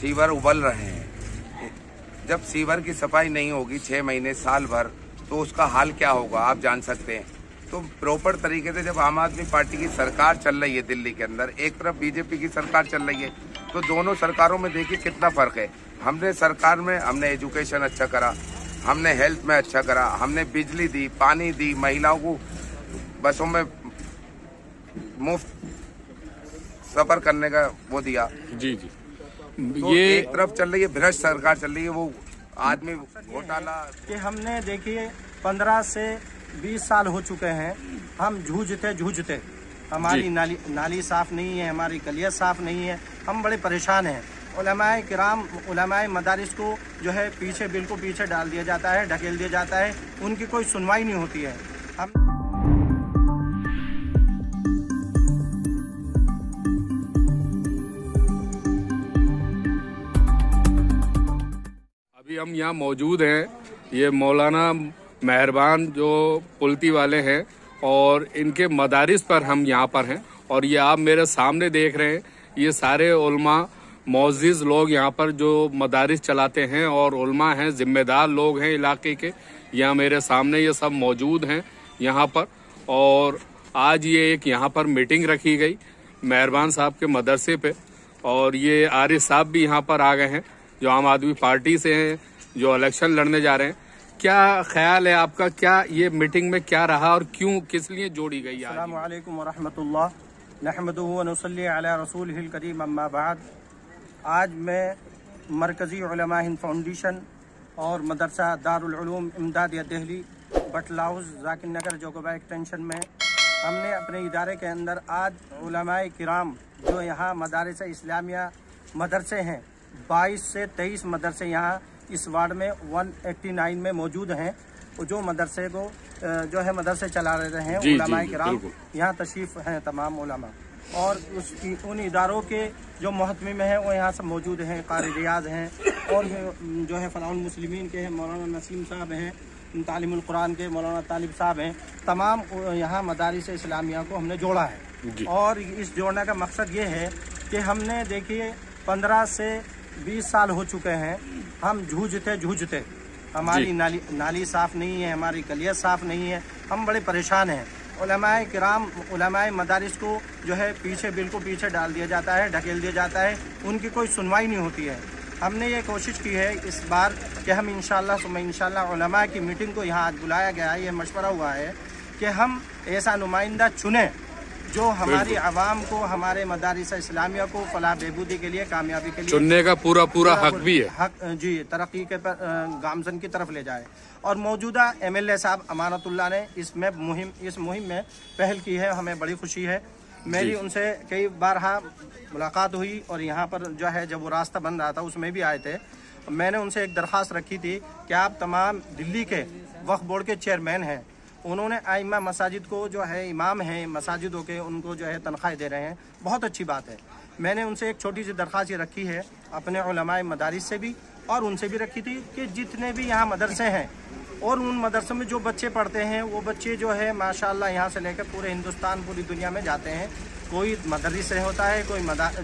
Sewer उबल रहे हैं। जब सीवर की सफाई नहीं होगी 6 महीने साल भर, तो उसका हाल क्या होगा आप जान सकते हैं। तो प्रॉपर तरीके से जब आम आदमी पार्टी की सरकार चल रही है दिल्ली के अंदर, एक तरफ बीजेपी की सरकार चल रही है, तो दोनों सरकारों में देखिए कितना फर्क है। हमने सरकार में हमने एजुकेशन अच्छा करा, हमने हेल्थ में अच्छा करा, हमने बिजली दी, पानी दी, महिलाओं को बसों में मुफ्त सफर करने का वो दिया। जी जी। तो ये एक तरफ चल रही है भ्रष्ट सरकार चल रही है, वो आदमी घोटाला कि हमने देखिए 15 से 20 साल हो चुके हैं, हम जूझते हमारी नाली साफ नहीं है, हमारी गलियाँ साफ नहीं है, हम बड़े परेशान हैं। उलमाए किराम, उलमाए मदारिस को जो है बिल्कुल पीछे डाल दिया जाता है, ढकेल दिया जाता है, उनकी कोई सुनवाई नहीं होती है। हम अभी हम यहाँ मौजूद हैं, ये मौलाना मेहरबान जो पुलती वाले हैं और इनके मदारिस पर हम यहाँ पर हैं। और ये आप मेरे सामने देख रहे हैं, ये सारे उलमा मौजिज़ लोग यहाँ पर जो मदारिस चलाते हैं और उलमा हैं, जिम्मेदार लोग हैं इलाके के, यहाँ मेरे सामने ये सब मौजूद हैं यहाँ पर। और आज ये एक यहाँ पर मीटिंग रखी गई मेहरबान साहब के मदरसे पे, और ये आरिफ साहब भी यहाँ पर आ गए हैं जो आम आदमी पार्टी से हैं, जो इलेक्शन लड़ने जा रहे हैं। क्या ख्याल है आपका, क्या ये मीटिंग में क्या रहा और क्यों, किस लिए जोड़ी गई? अस्सलामु अलैकुम व रहमतुल्लाह, नहमदुहु व नुसल्ली अला रसूलिहिल करीम, अम्मा बाद। आज मैं मरकज़ी उलमा हिंद फाउंडेशन और मदरसा दारुल उलूम इमदादिया दिल्ली बटल हाउस जाकिर नगर जोकोबा एक्सटेंशन में हमने अपने इदारे के अंदर आज उलमाए किराम जो यहाँ मदारिस इस्लामिया मदरसे हैं, 22 से 23 मदरसे यहाँ इस वार्ड में 189 में मौजूद हैं, जो मदरसे को जो है मदरसे चला रहे हैं उलमाए किराम, यहाँ तशरीफ़ हैं तमाम उलमा। और उन इदारों के जो महतमी में हैं वो यहाँ सब मौजूद हैं, कारी रियाज हैं, और जो है फलाउल मुस्लिमीन के हैं मौलाना नसीम साहब हैं, तालीमुल कुरान के मौलाना तालिब साहब हैं। तमाम यहाँ मदारिस इस्लामिया को हमने जोड़ा है। और इस जोड़ने का मकसद ये है कि हमने देखिए 15 से 20 साल हो चुके हैं, हम जूझते हमारी नाली साफ नहीं है, हमारी गलियाँ साफ नहीं है, हम बड़े परेशान हैं। उलमाए किराम, उलमाए मदारिस को जो है बिल्कुल पीछे डाल दिया जाता है, ढकेल दिया जाता है, उनकी कोई सुनवाई नहीं होती है। हमने ये कोशिश की है इस बार कि हम इंशाल्लाह उलमा की मीटिंग को यहाँ आज बुलाया गया है, ये मशवरा हुआ है कि हम ऐसा नुमाइंदा चुनें जो हमारी आवाम को, हमारे मदारिस इस्लामिया को फलाह बहबूदी के लिए, कामयाबी के लिए चुनने का पूरा हक भी है, जी, तरक्की के गामजन की तरफ ले जाए। और मौजूदा MLA साहब अमानतुल्लाह ने इस मुहिम में पहल की है, हमें बड़ी खुशी है। मेरी उनसे कई बार मुलाकात हुई और यहाँ पर जो है जब वो रास्ता बन रहा था उसमें भी आए थे। मैंने उनसे एक दरख्वास्त रखी थी कि आप तमाम दिल्ली के वक्फ बोर्ड के चेयरमैन हैं, उन्होंने आइमा मसाजिद को जो है इमाम हैं मसाजिदों के, उनको जो है तनख्वाह दे रहे हैं, बहुत अच्छी बात है। मैंने उनसे एक छोटी सी दरख्वास्त ये रखी है अपने उलमाए मदारिस से भी और उनसे भी रखी थी कि जितने भी यहाँ मदरसे हैं और उन मदरसों में जो बच्चे पढ़ते हैं वो बच्चे जो है माशाल्लाह यहाँ से लेकर पूरे हिंदुस्तान, पूरी दुनिया में जाते हैं। कोई मदरस से होता है, कोई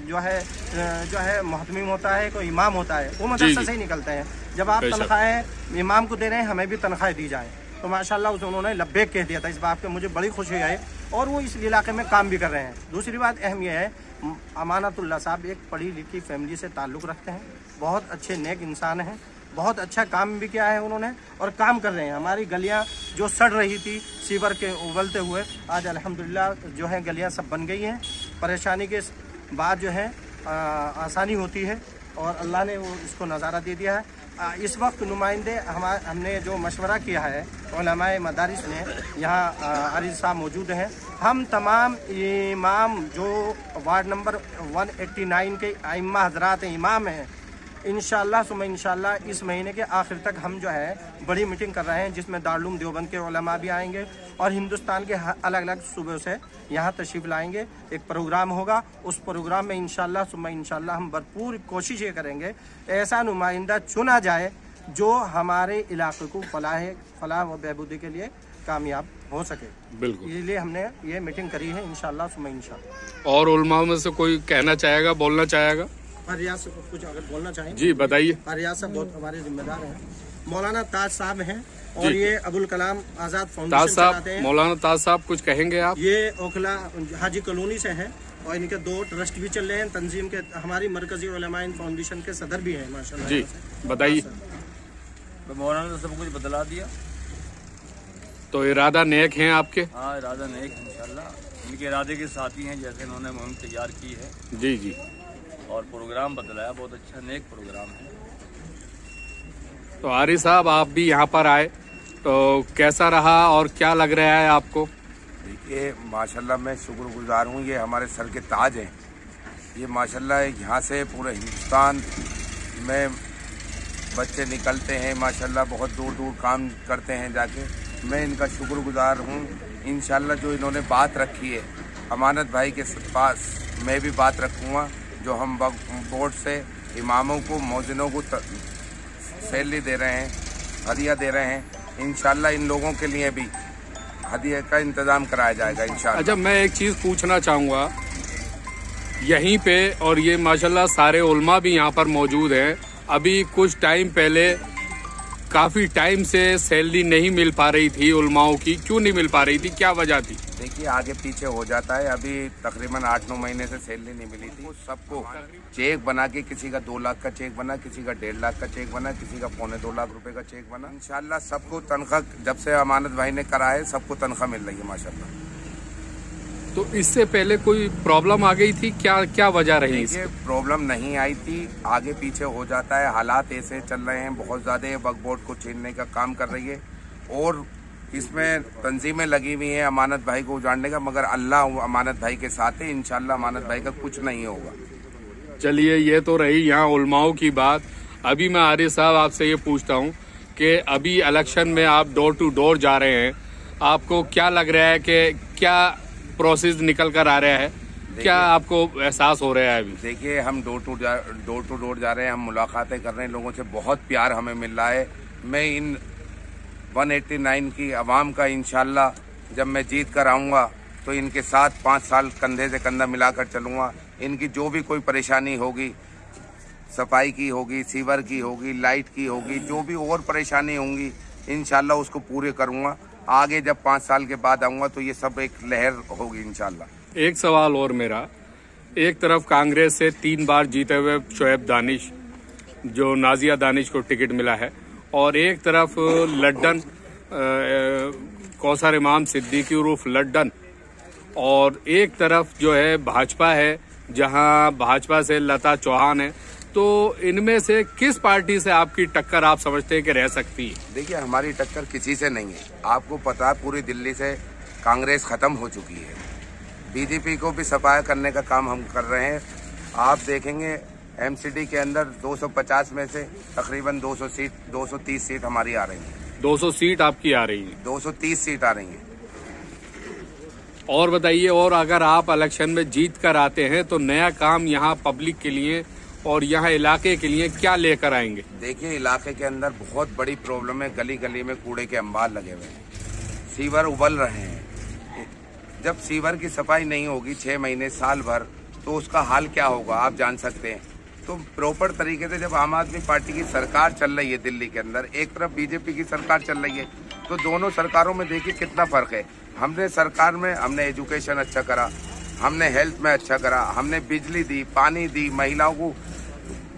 जो है महतमीम होता है, कोई इमाम होता है, वो मदरसे से ही निकलते हैं। जब आप तनख्वाहें इमाम को दे रहे हैं, हमें भी तनख्वाहें दी जाएँ। तो माशाल्लाह उन्होंने लब्बैक कह दिया था, इस बात पे मुझे बड़ी खुशी है और वो इस इलाके में काम भी कर रहे हैं। दूसरी बात अहम यह है, अमानतुल्लाह साहब एक पढ़ी लिखी फैमिली से ताल्लुक़ रखते हैं, बहुत अच्छे नेक इंसान हैं, बहुत अच्छा काम भी किया है उन्होंने और काम कर रहे हैं। हमारी गलियां जो सड़ रही थी सीवर के उबलते हुए, आज अल्हम्दुलिल्लाह जो है गलियां सब बन गई हैं। परेशानी के बाद जो है आसानी होती है और अल्लाह ने वो इसको नज़ारा दे दिया है। इस वक्त नुमाइंदे हमने जो मशवरा किया है उलमाए मदारिस ने, यहाँ आरिफ साहब मौजूद हैं, हम तमाम इमाम जो वार्ड नंबर 189 के आइम्मा हजरात इमाम हैं, इंशाल्लाह इस महीने के आखिर तक हम जो है बड़ी मीटिंग कर रहे हैं जिसमें दारुल देवबंद के उलमा भी आएंगे और हिंदुस्तान के अलग अलग सूबों से यहाँ तशरीफ़ लाएंगे। एक प्रोग्राम होगा, उस प्रोग्राम में इंशाल्लाह हम भरपूर कोशिश ये करेंगे ऐसा नुमाइंदा चुना जाए जो हमारे इलाके को फलाह व बहबूदी के लिए कामयाब हो सके। बिल्कुल, इसलिए हमने ये मीटिंग करी है इंशाल्लाह। और उलमा में से कोई कहना चाहेगा, बोलना चाहेगा? फरियाद से कुछ अगर बोलना चाहें जी बताइए। फरियाद साहब बहुत हमारे जिम्मेदार हैं। मौलाना ताज साहब हैं और ये अबुल कलाम आजाद फाउंडेशन चलाते हैं। मौलाना ताज साहब कुछ कहेंगे आप? ये ओखला हाजी कॉलोनी से हैं और इनके 2 ट्रस्ट भी चल रहे हैं तंजीम के। हमारी मरकजी उलमा फाउंडेशन के सदर भी हैं माशाल्लाह। जी बताइए। मौलाना ने सब कुछ बदला दिया। तो इरादा नेक हैं आपके? हाँ, इरादा नेक है इंशाल्लाह। इनके इरादे के साथी हैं, जैसे इन्होंने मुहिम तैयार की है। जी जी। और प्रोग्राम बदलाया, बहुत अच्छा नेक प्रोग्राम है। तो आरिफ साहब आप भी यहाँ पर आए तो कैसा रहा और क्या लग रहा है आपको? देखिए माशाल्लाह मैं शुक्रगुजार हूँ, ये हमारे सर के ताज हैं। ये माशाल्लाह यहाँ से पूरे हिंदुस्तान में बच्चे निकलते हैं माशाल्लाह, बहुत दूर दूर काम करते हैं जाके। मैं इनका शुक्रगुजार हूँ। इंशाल्लाह जो इन्होंने बात रखी है अमानत भाई के पास मैं भी बात रखूँगा। जो हम बोर्ड से इमामों को मौजिनों को सैलरी दे रहे हैं, हदिया दे रहे हैं, इंशाल्लाह इन लोगों के लिए भी हदिया का इंतजाम कराया जाएगा इंशाल्लाह। अच्छा मैं एक चीज़ पूछना चाहूँगा यहीं पे, और ये माशाल्लाह सारे उल्मा भी यहाँ पर मौजूद हैं। अभी कुछ टाइम पहले काफ़ी टाइम से सैलरी नहीं मिल पा रही थी उल्माओं की, क्यों नहीं मिल पा रही थी, क्या वजह थी? देखिए आगे पीछे हो जाता है। अभी तकरीबन 8-9 महीने से सैलरी नहीं मिली थी। सबको चेक बना के, किसी का 2 लाख का चेक बना, किसी का 1.5 लाख का चेक बना, किसी का 2.25 लाख रुपए का चेक बना। इंशाल्लाह सबको तनख्वाह जब से अमानत भाई ने करा है सबको तनख्वाह मिल रही है माशाल्लाह। तो इससे पहले कोई प्रॉब्लम आ गई थी, क्या वजह रही? देखिए प्रॉब्लम नहीं आई थी, आगे पीछे हो जाता है। हालात ऐसे चल रहे हैं, बहुत ज्यादा वक्फ बोर्ड को छीनने का काम कर रही है और इसमें तंजीमें लगी हुई हैं अमानत भाई को उजाड़ने का, मगर अल्लाह अमानत भाई के साथ है। इंशाल्लाह अमानत भाई का कुछ नहीं होगा। चलिए ये तो रही यहाँ उलमाओं की बात। अभी मैं आरिफ साहब आपसे ये पूछता हूँ कि अभी इलेक्शन में आप डोर टू डोर जा रहे हैं, आपको क्या लग रहा है कि क्या प्रोसेस निकल कर आ रहा है, क्या आपको एहसास हो रहा है अभी? देखिए हम डोर टू डोर जा रहे हैं, हम मुलाकातें कर रहे हैं लोगों से, बहुत प्यार हमें मिल रहा है। मैं इन 189 की आवाम का इंशाल्लाह जब मैं जीत कर आऊँगा तो इनके साथ 5 साल कंधे से कंधा मिलाकर चलूँगा। इनकी जो भी कोई परेशानी होगी, सफाई की होगी, सीवर की होगी, लाइट की होगी, जो भी और परेशानी होंगी इंशाल्लाह उसको पूरे करूँगा। आगे जब 5 साल के बाद आऊँगा तो ये सब एक लहर होगी इंशाल्लाह। एक सवाल और मेरा, एक तरफ कांग्रेस से 3 बार जीते हुए शोएब दानिश, जो नाजिया दानिश को टिकट मिला है, और एक तरफ लड्डन कौसर इमाम सिद्दीकी उर्फ लड्डन, और एक तरफ जो है भाजपा है जहां भाजपा से लता चौहान है। तो इनमें से किस पार्टी से आपकी टक्कर आप समझते हैं कि रह सकती है? देखिए हमारी टक्कर किसी से नहीं है। आपको पता है पूरी दिल्ली से कांग्रेस खत्म हो चुकी है। बीजेपी को भी सफाया करने का काम हम कर रहे हैं। आप देखेंगे एमसीडी के अंदर 250 में से तकरीबन 230 सीट हमारी आ रही है। 200 सीट आपकी आ रही है? 230 सीट आ रही है। और बताइए, और अगर आप इलेक्शन में जीत कर आते हैं तो नया काम यहाँ पब्लिक के लिए और यहाँ इलाके के लिए क्या लेकर आएंगे? देखिए इलाके के अंदर बहुत बड़ी प्रॉब्लम है। गली गली में कूड़े के अंबार लगे हुए हैं, सीवर उबल रहे हैं। जब सीवर की सफाई नहीं होगी 6 महीने साल भर तो उसका हाल क्या होगा आप जान सकते हैं। तो प्रॉपर तरीके से जब आम आदमी पार्टी की सरकार चल रही है दिल्ली के अंदर, एक तरफ बीजेपी की सरकार चल रही है, तो दोनों सरकारों में देखिए कितना फर्क है। हमने सरकार में हमने एजुकेशन अच्छा करा, हमने हेल्थ में अच्छा करा, हमने बिजली दी, पानी दी, महिलाओं को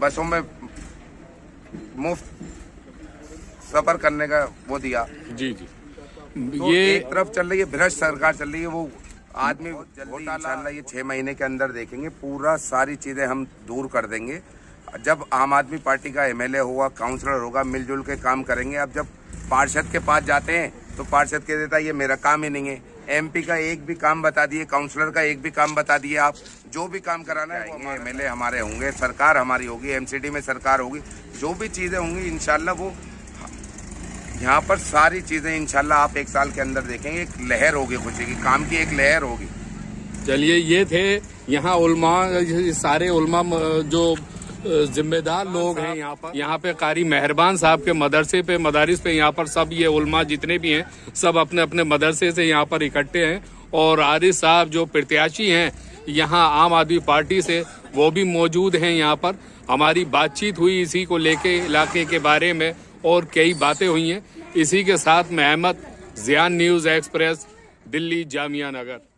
बसों में मुफ्त सफर करने का वो दिया। जी जी। तो ये एक तरफ चल रही है भ्रष्ट सरकार चल रही है, वो आदमी इंशाल्लाह ये 6 महीने के अंदर देखेंगे पूरा सारी चीजें हम दूर कर देंगे। जब आम आदमी पार्टी का एमएलए होगा, काउंसलर होगा, मिलजुल के काम करेंगे। अब जब पार्षद के पास जाते हैं तो पार्षद कह देता है ये मेरा काम ही नहीं है। एमपी का एक भी काम बता दिए, काउंसलर का एक भी काम बता दिए, आप जो भी काम कराना है वो एमएलए हमारे होंगे, सरकार हमारी होगी, एमसीडी में सरकार होगी, जो भी चीजें होंगी इंशाल्लाह वो यहाँ पर सारी चीजें इंशाल्लाह आप 1 साल के अंदर देखेंगे। एक लहर होगी खुशी की, काम की एक लहर होगी। चलिए ये थे यहाँ उल्मा, सारे उल्मा जो जिम्मेदार लोग हैं यहाँ पे कारी मेहरबान साहब के मदरसे पे, मदारिस पे, यहाँ पर सब ये उल्मा जितने भी हैं सब अपने अपने मदरसे से यहाँ पर इकट्ठे हैं। और आरिफ साहब जो प्रत्याशी हैं यहाँ आम आदमी पार्टी से, वो भी मौजूद हैं यहाँ पर। हमारी बातचीत हुई इसी को लेके, इलाके के बारे में, और कई बातें हुई हैं। इसी के साथ मैं अहमद, ज़ियान न्यूज़ एक्सप्रेस, दिल्ली जामिया नगर।